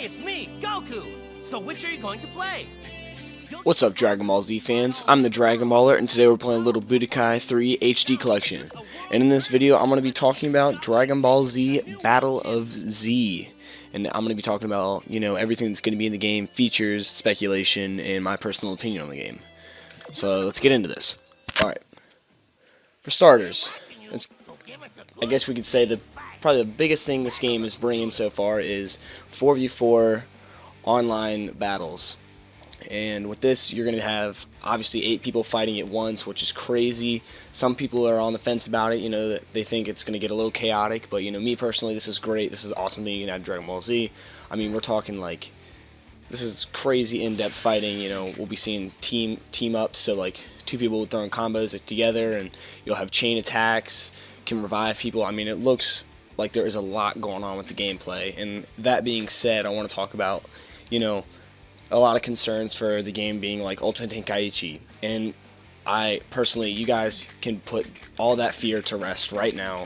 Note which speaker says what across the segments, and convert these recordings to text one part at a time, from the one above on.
Speaker 1: Hey, it's me, Goku! So which are you going to play?
Speaker 2: What's up, Dragon Ball Z fans? I'm the Dragon Baller, and today we're playing a little Budokai 3 HD Collection. And in this video, I'm going to be talking about Dragon Ball Z Battle of Z. And I'm going to be talking about, everything that's going to be in the game, features, speculation, and my personal opinion on the game. So let's get into this. Alright. For starters, I guess we could say probably the biggest thing this game is bringing so far is 4v4 online battles. And with this, you're going to have, obviously, 8 people fighting at once, which is crazy. Some people are on the fence about it, they think it's going to get a little chaotic. But, me personally, this is great. This is awesome thing you can add Dragon Ball Z. I mean, we're talking, this is crazy in-depth fighting. We'll be seeing team ups, so, 2 people throwing combos together, and you'll have chain attacks, can revive people. I mean, it looks like there is a lot going on with the gameplay. And that being said, I want to talk about, a lot of concerns for the game being like Ultimate Tenkaichi, and I personally, you guys can put all that fear to rest right now.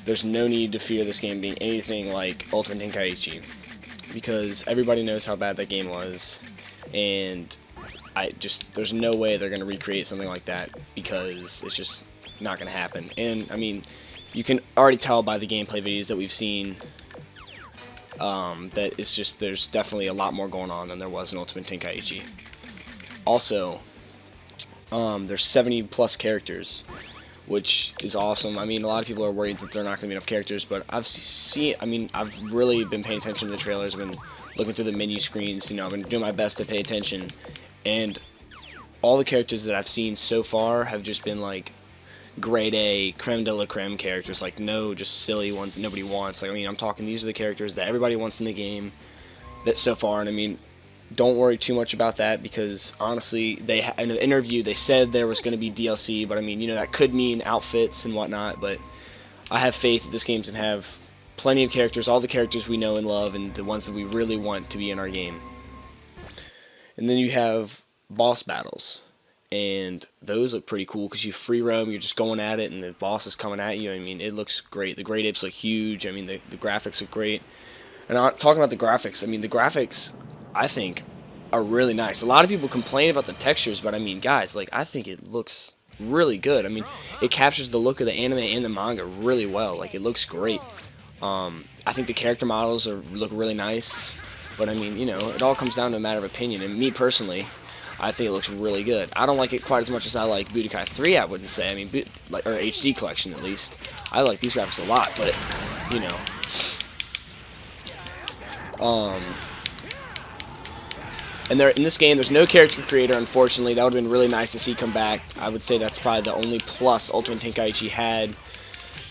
Speaker 2: There's no need to fear this game being anything like Ultimate Tenkaichi, because everybody knows how bad that game was, and there's no way they're going to recreate something like that, because it's just not going to happen. And I mean, you can already tell by the gameplay videos that we've seen that it's just, there's definitely a lot more going on than there was in Ultimate Tenkaichi. Also, there's 70 plus characters, which is awesome. I mean, a lot of people are worried that there are not going to be enough characters, but I've really been paying attention to the trailers. I've been looking through the menu screens, I've been doing my best to pay attention, and all the characters that I've seen so far have just been grade A, creme de la creme characters, no just silly ones that nobody wants. I'm talking, these are the characters that everybody wants in the game that so far. And I mean, don't worry too much about that, because honestly, in an interview they said there was going to be DLC, but I mean, that could mean outfits and whatnot. But I have faith that this game's going to have plenty of characters, all the characters we know and love, and the ones that we really want to be in our game. And then you have boss battles, and those look pretty cool because you free roam, you're just going at it, and the boss is coming at you. I mean, it looks great. The great apes look huge. I mean, the graphics look great. And talking about the graphics, I mean, the graphics, I think, are really nice. A lot of people complain about the textures, but I mean, guys, I think it looks really good. I mean, it captures the look of the anime and the manga really well. It looks great. I think the character models look really nice, but I mean, it all comes down to a matter of opinion. And me personally, I think it looks really good. I don't like it quite as much as I like Budokai 3, I wouldn't say. I mean, or HD Collection at least. I like these graphics a lot, but, and in this game, there's no character creator, unfortunately. That would have been really nice to see come back. I would say that's probably the only plus Ultimate Tenkaichi had.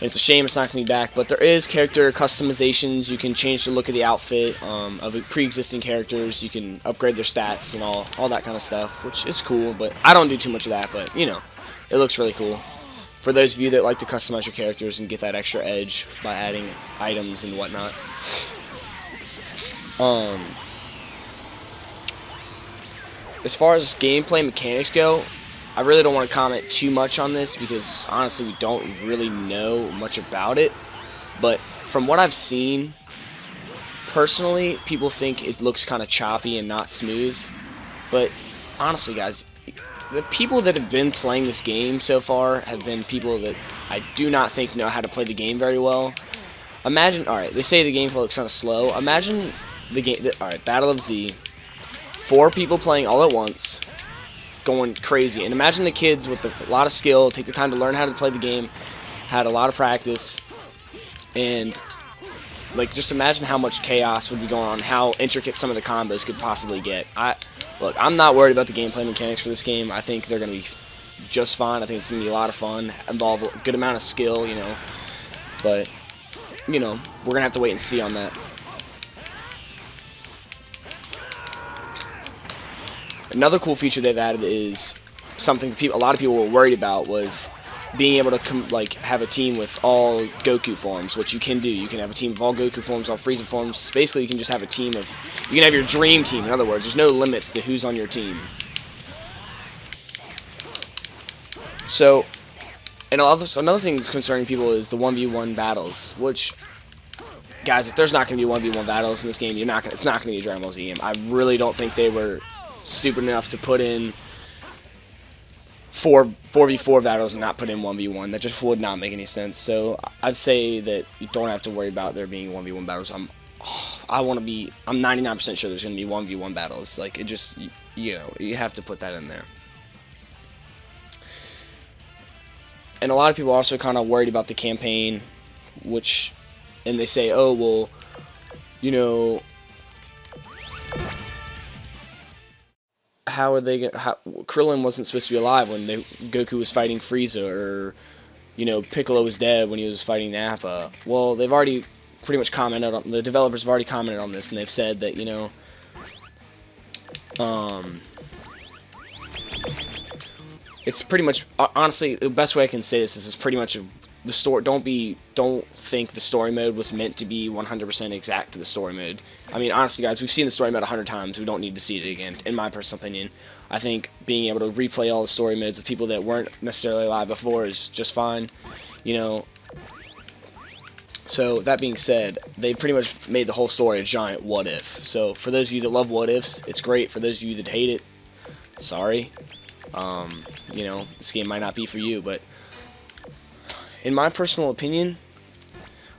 Speaker 2: And it's a shame it's not going to be back, but there is character customizations. You can change the look of the outfit of pre-existing characters. You can upgrade their stats and all that kind of stuff, which is cool, but I don't do too much of that, but, it looks really cool. For those of you that like to customize your characters and get that extra edge by adding items and whatnot. As far as gameplay mechanics go, I really don't want to comment too much on this because, honestly, we don't really know much about it. But from what I've seen, personally, people think it looks kind of choppy and not smooth. But, honestly, guys, the people that have been playing this game so far have been people that I do not think know how to play the game very well. Imagine, alright, they say the gameplay looks kind of slow. Imagine the game, alright, Battle of Z, 4 people playing all at once, going crazy. And imagine the kids with a lot of skill, take the time to learn how to play the game, had a lot of practice, and just imagine how much chaos would be going on, how intricate some of the combos could possibly get. Look, I'm not worried about the gameplay mechanics for this game. I think they're going to be just fine. I think it's going to be a lot of fun, involve a good amount of skill, but we're going to have to wait and see on that. Another cool feature they've added is something a lot of people were worried about, was being able to have a team with all Goku forms, which you can do. You can have a team of all Goku forms, all Frieza forms. Basically, you can just have a team of, you can have your dream team. In other words, there's no limits to who's on your team. So, and another thing concerning people is the 1v1 battles, which guys, if there's not going to be 1v1 battles in this game, it's not going to be a Dragon Ball Z game. I really don't think they were stupid enough to put in 4v4 battles and not put in 1v1. That just would not make any sense. So I'd say that you don't have to worry about there being 1v1 battles. I'm 99% sure there's going to be 1v1 battles. Like, it just, you know, you have to put that in there. And a lot of people are also kind of worried about the campaign, and they say, oh, well, you know, how are they going to, Krillin wasn't supposed to be alive when Goku was fighting Frieza, or, you know, Piccolo was dead when he was fighting Nappa. Well, they've already pretty much commented on, the developers have already commented on this, and they've said that, you know, it's pretty much, honestly, the best way I can say this is it's pretty much the story. Don't think the story mode was meant to be 100% exact to the story mode. I mean, honestly, guys, we've seen the story mode 100 times. We don't need to see it again, in my personal opinion. I think being able to replay all the story modes with people that weren't necessarily alive before is just fine, you know. So, that being said, they pretty much made the whole story a giant what if. So, for those of you that love what ifs, it's great. For those of you that hate it, sorry. You know, this game might not be for you, but in my personal opinion,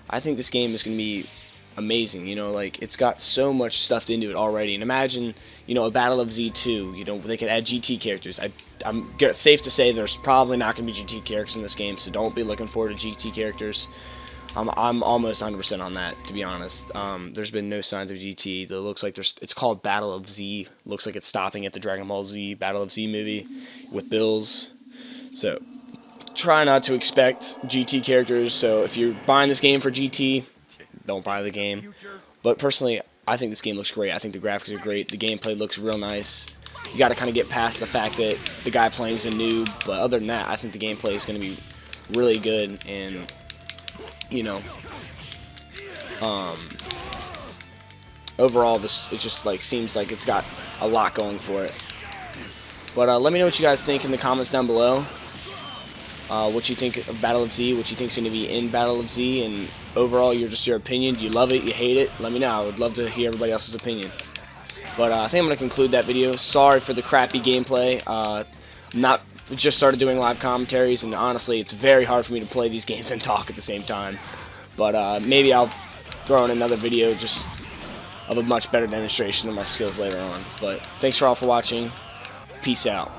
Speaker 2: I think this game is going to be amazing. You know, like, it's got so much stuffed into it already. And imagine, you know, a Battle of Z2, you know, they could add GT characters. I'm safe to say there's probably not going to be GT characters in this game, so don't be looking forward to GT characters. I'm almost 100% on that, to be honest. There's been no signs of GT. It looks like it's called Battle of Z. Looks like it's stopping at the Dragon Ball Z Battle of Z movie with Bills. So try not to expect GT characters. So if you're buying this game for GT, don't buy the game. But personally, I think this game looks great. I think the graphics are great. The gameplay looks real nice. You got to kind of get past the fact that the guy playing is a noob. But other than that, I think the gameplay is going to be really good. And you know, overall, it just like seems like it's got a lot going for it. But let me know what you guys think in the comments down below. What you think of Battle of Z, what you think is going to be in Battle of Z, and overall, your opinion. Do you love it? You hate it? Let me know. I would love to hear everybody else's opinion. But I think I'm going to conclude that video. Sorry for the crappy gameplay. Just started doing live commentaries, and honestly, it's very hard for me to play these games and talk at the same time. But maybe I'll throw in another video just of a much better demonstration of my skills later on. But thanks for all for watching. Peace out.